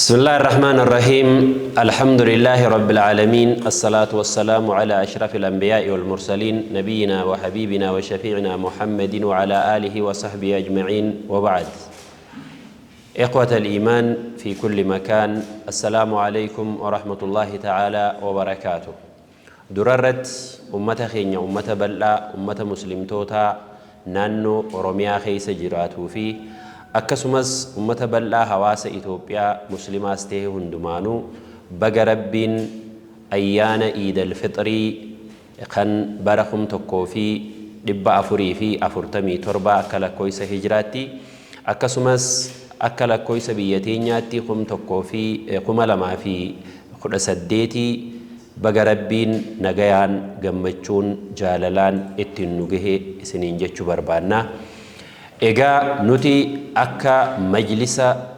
بسم الله الرحمن الرحيم. الحمد لله رب العالمين، الصلاة والسلام على أشرف الأنبياء والمرسلين، نبينا وحبيبنا وشفيعنا محمد وعلى آله وصحبه أجمعين، وبعد. إخوة الإيمان في كل مكان، السلام عليكم ورحمة الله تعالى وبركاته. دررت أمة خينيا، أمة بلا، أمة مسلم توتا نانو أوروميا خيس جراتو في akkasumas ummata bal'aa hawaasa Itoophiyaa muslimaas ta'e hundumaanuu baga rabbiin ayyaana Iidal Fixrii kan bara 1447 akka lakkoofsa hijraatti akkasumas akka lakkoofsa biyya teenyaatti 2018 baga rabbiin nagayaan gammachuun jaalalaan ittiin nu gahe isiniin jechuu barbaanna. Egaa nuti akka majlisa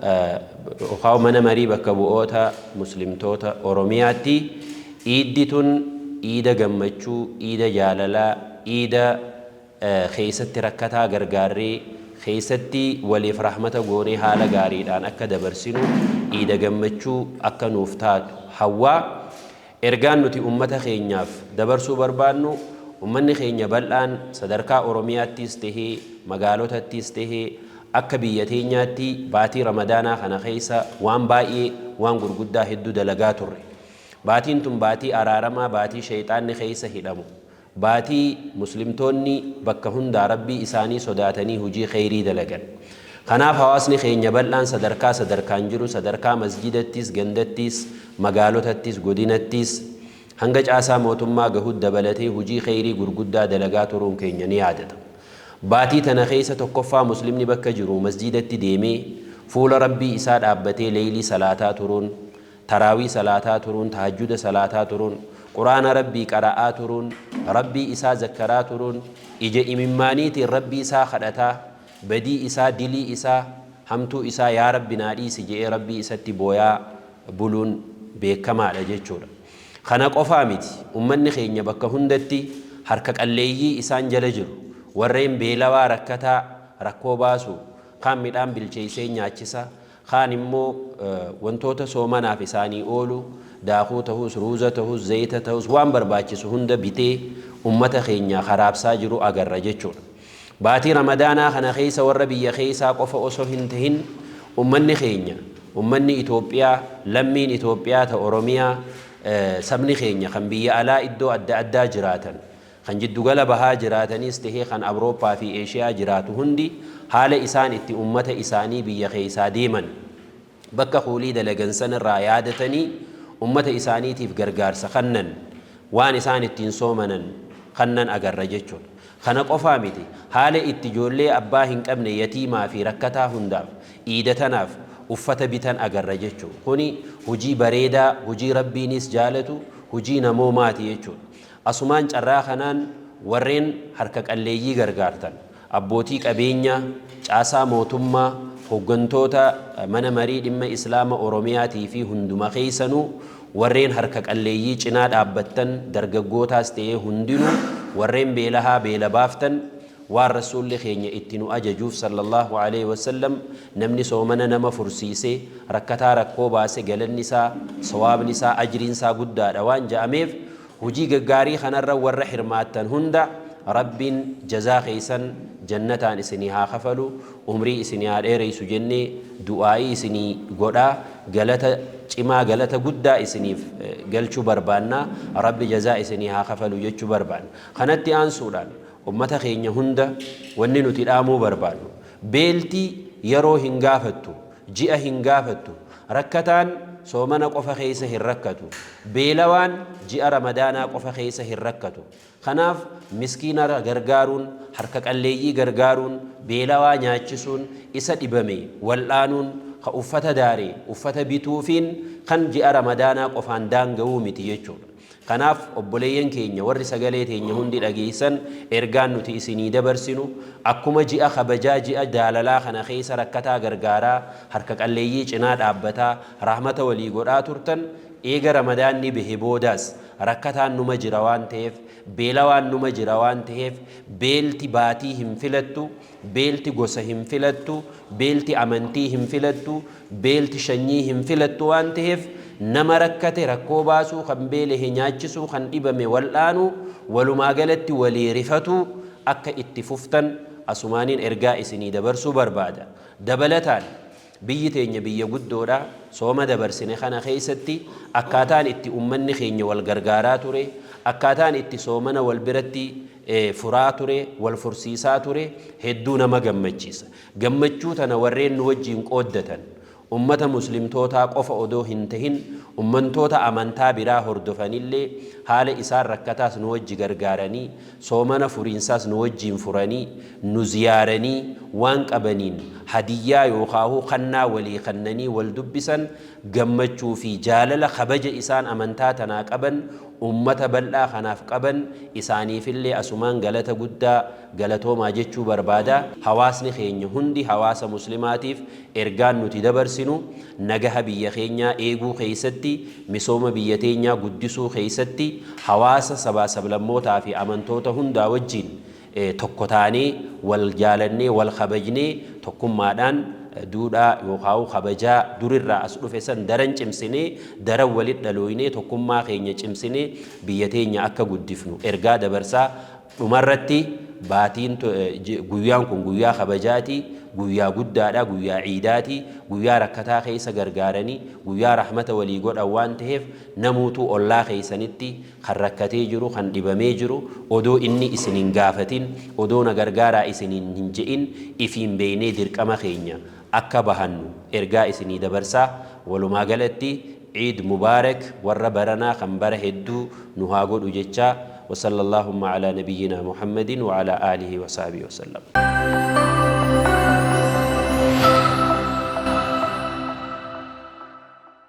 mana marii bakka bu'oota muslimtoota Oromiyaatti iiddi tun iida gammachuu, iida jaalalaa, iida keessatti rakkataa gargaarree keessatti waliif rahmata goonee haala gaariidhaan akka dabarsinu iida gammachuu akka nuuf taatu hawwaa ergaan nuti ummata keenyaaf dabarsuu barbaannu. Ummanni keenya bal'aan sadarkaa Oromiyaattis tahee magaalotattis tahee akka biyya teenyaatti baatii Ramadaanaa kana keessa waan baay'ee waan gurguddaa hedduu dalagaa turre. Baatiin tun baatii araaramaa, baatii shayxaanni keessa hidhamu, baatii muslimtoonni bakka hundaa rabbii isaanii sodaatanii hujii khayrii dalagan. Kanaaf hawaasni keenya bal'aan sadarkaan jiru sadarkaa masjidattis, gandattis, magaalotattis, godinattis hanga caasaa mootummaa gahud dabalatee hujii khayrii gurguddaa dalagaa turuun keenya ni yaadata. Baatii tana keessa tokkoffaa muslimni bakka jiru masjidatti deemee fuula rabbii isaa dhaabbatee leylii salaataa turuun, taraawii salaataa turuun, tahajjuda salaataa turuun, quraana rabbii qara'aa turuun, rabbii isaa zakkaraa turuun, ija imimmaaniitiin rabbii isaa kadhataa, badii isaa, dilii isaa, hamtuu isaa yaa rabbi naa dhiisi jedhee rabbii isatti booyaa buluun beekamaadha jechuudha. Kana qofaa miti ummanni keenya bakka hundatti harka qalleeyyii isaan jala jiru warreen beelawaa rakkataa rakkoo baasu kaan midhaan bilcheessee nyaachisa kaan immoo wantoota soomanaaf isaanii oolu daakuu ta'us ruuza ta'us zayita ta'us waan barbaachisu hunda bitee ummata keenya kharaabsaa jiru agarra jechuudha. Baatii Ramadaanaa kana keessa warra biyya keessaa qofa osoo hin tahin ummanni keenya, ummanni Itoophiyaa, lammiin Itoophiyaa ta Oromiyaa sabni keenya kan biyya alaa iddoo adda addaa jiraatan kan jiddugala bahaa jiraatanis tahee kan Awurooppaa fi Eeshiyaa jiraatu hundi haala isaan itti ummata isaanii biyya keessaa deeman bakka hoolii dalagan sanirraa yaadatanii ummata isaaniitiif gargaarsa kannan waan isaan ittiin soomanan kannan agarra jechuudha. Kana qofaa miti haala itti ijoollee abbaa hin qabne yatiimaa fi rakkataa hundaaf iidatanaaf uffata bitan agarra jechuudha. Kuni hujii bareedaa, hujii rabbiinis jaalatu, hujii namoomaati jechuudha. Asumaan carraa kanaan warreen harka qalleeyyii gargaartan, abbootii qabeenyaa, caasaa mootummaa, hoggantoota mana marii dhimma Islaama Oromiyaatii fi hunduma keessanuu warreen harka qalleeyyii cinaa dhaabbattan dargaggootaas ta'ee hundinuu warreen beelahaa beela baaftan waan rasuulli keenya itti nu ajajuuf sallallahu alaihi wasallam namni soomana nama fursiisee rakkataa rakkoo baase galanni isaa sawaabni isaa ajriin isaa guddaadha waan ja'ameef hujii gaggaarii kanarra warra hirmaattan hunda rabbiin jazaa keessan jannataan isinii haa kafalu umrii isinii haa dheereysu jennee du'aa'ii isinii godhaa galata cimaa galata guddaa isiniif galchuu barbaannaa rabbi jazaa isinii haa kafalu jechuu barbaanna. Kanatti aansuudhaan ummata keenya hunda wanni nuti dhaamuu barbaannu beeltii yeroo hin gaafattu, ji'a hin gaafattu, rakkataan soomana qofa keessa hin rakkatu, beelawaan ji'a Ramadaanaa qofa keessa hin rakkatu. Kanaaf miskiina gargaaruun, harka qalleeyyii gargaaruun, beelawaa nyaachisuun, isa dhibame wal'aanuun, ka uffata daaree uffata bituufiin kan ji'a Ramadaanaa qofaan daanga'uu miti jechuudha. Kanaaf obboleeyyan keenya warri sagalee teenya hundi dhageessan ergaan nuti isinii dabarsinu akkuma ji'a kabajaa ji'a jaalalaa kana keessa rakkataa gargaaraa harka qalleeyyii cinaa dhaabbataa rahmata walii godhaa turtan eega Ramadaanni bahe boodaas rakkataan numa jira waan ta'eef beelawaan numa jira waan ta'eef beelti baatii hin filattu, beelti gosa hin filattu, beelti amantii hin filattu, beelti sanyii hin filattu waan ta'eef nama rakkate rakkoo baasuu, kan beele nyaachisuu, kan dhibame wal'aanu, walumaa galatti walii rifatu akka itti fuftan asumaaniin ergaa isinii dabarsuu barbaada. Dabalataan biyyi teenya biyya guddoodha. Sooma dabarsine kana keessatti akkaataan itti ummanni keenya wal gargaaraa ture, akkaataan itti soomana wal biratti furaa ture, wal fursiisaa ture hedduu nama gammachiisa. Gammachuu tana warreen nu wajjiin qooddatan ummata muslimtootaa qofa odoo hin tahin ummantoota amantaa biraa hordofanillee haala isaan rakkataas nu wajji gargaaranii, soomana furiinsaas nu wajjiin furanii, nu ziyaaranii waan qabaniin hadiyyaa yookaan kannaa walii kannanii wal dubbisan gammachuu fi jaalala kabaja isaan amantaa tanaa qaban ummata bal'aa kanaaf qaban isaaniifillee asumaan galata guddaa galatoomaa jechuu barbaada. Hawaasni keenya hundi hawaasa muslimaatiif ergaan nuti dabarsinu nagaha biyya keenyaa eeguu keessatti, misooma biyya teenyaa guddisuu keessatti hawaasa sabaa sablammootaa fi amantoota hundaa wajjiin tokko taanee wal jaalannee wal kabajnee tokkummaadhaan duudhaa yookaan kabajaa durirraa as dhufe san daran cimsinee daran walit dhalooynee tokkummaa keenya cimsinee biyya teenya akka guddifnu ergaa dabarsaa. Dhumarratti baatiin guyyaan kun guyyaa kabajaati, guyyaa guddaadha, guyyaa ciidaati, guyyaa rakkataa keessa gargaaranii, guyyaa rahmata walii godhan waan ta'eef namuutuu ollaa keessanitti kan rakkatee jiru, kan dhibamee jiru odoo inni isiniin gaafatin, odoo na gargaaraa isiniin hin je'in ifiin beeynee dirqama keenya akka bahannu ergaa isinii dabarsaa. Walumaa galatti ciid mubaarak warra baranaa kan bara hedduu nu haa godhu jechaa. وصلى اللهم على نبينا محمد وعلى آله وصحبه وسلم.